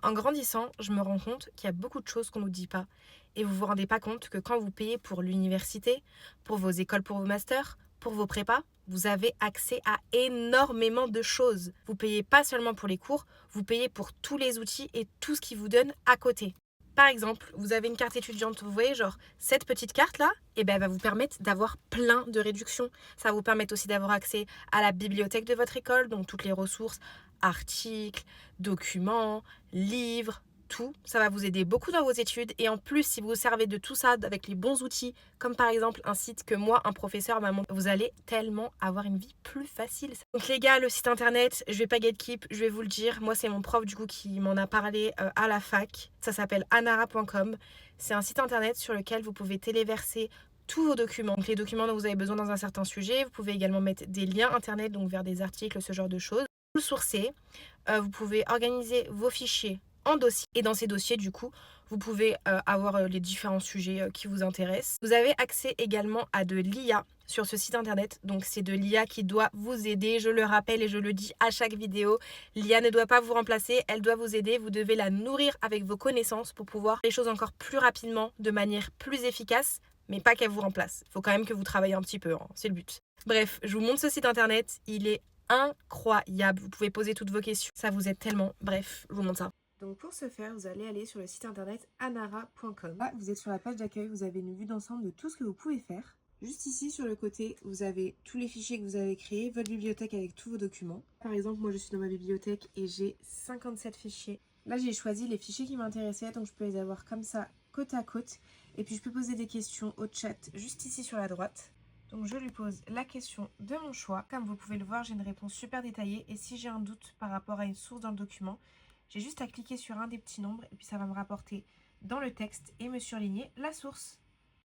En grandissant, je me rends compte qu'il y a beaucoup de choses qu'on ne nous dit pas. Et vous vous rendez pas compte que quand vous payez pour l'université, pour vos écoles, pour vos masters, pour vos prépas, vous avez accès à énormément de choses. Vous payez pas seulement pour les cours, vous payez pour tous les outils et tout ce qui vous donne à côté. Par exemple, vous avez une carte étudiante, vous voyez, genre cette petite carte-là, eh ben, elle va vous permettre d'avoir plein de réductions. Ça va vous permettre aussi d'avoir accès à la bibliothèque de votre école, donc toutes les ressources, articles, documents, livres, tout. Ça va vous aider beaucoup dans vos études. Et en plus, si vous vous servez de tout ça avec les bons outils, comme par exemple un site que moi, un professeur m'a montré, vous allez tellement avoir une vie plus facile. Donc les gars, le site internet, je vais pas gatekeep, je vais vous le dire. Moi, c'est mon prof du coup qui m'en a parlé à la fac. Ça s'appelle anara.com. C'est un site internet sur lequel vous pouvez téléverser tous vos documents. Donc les documents dont vous avez besoin dans un certain sujet. Vous pouvez également mettre des liens internet, donc vers des articles, ce genre de choses. Vous sourcez, vous pouvez organiser vos fichiers en dossier. Et dans ces dossiers, du coup, vous pouvez avoir les différents sujets qui vous intéressent. Vous avez accès également à de l'IA sur ce site internet. Donc c'est de l'IA qui doit vous aider. Je le rappelle et je le dis à chaque vidéo. L'IA ne doit pas vous remplacer, elle doit vous aider. Vous devez la nourrir avec vos connaissances pour pouvoir faire les choses encore plus rapidement, de manière plus efficace, mais pas qu'elle vous remplace. Il faut quand même que vous travaillez un petit peu, hein, c'est le but. Bref, je vous montre ce site internet. Il est incroyable. Vous pouvez poser toutes vos questions. Ça vous aide tellement. Bref, je vous montre ça. Donc pour ce faire, vous allez aller sur le site internet anara.com. Là, vous êtes sur la page d'accueil, vous avez une vue d'ensemble de tout ce que vous pouvez faire. Juste ici sur le côté, vous avez tous les fichiers que vous avez créés, votre bibliothèque avec tous vos documents. Par exemple, moi je suis dans ma bibliothèque et j'ai 57 fichiers. Là, j'ai choisi les fichiers qui m'intéressaient, donc je peux les avoir comme ça, côte à côte. Et puis je peux poser des questions au chat juste ici sur la droite. Donc je lui pose la question de mon choix. Comme vous pouvez le voir, j'ai une réponse super détaillée. Et si j'ai un doute par rapport à une source dans le document, j'ai juste à cliquer sur un des petits nombres et puis ça va me rapporter dans le texte et me surligner la source.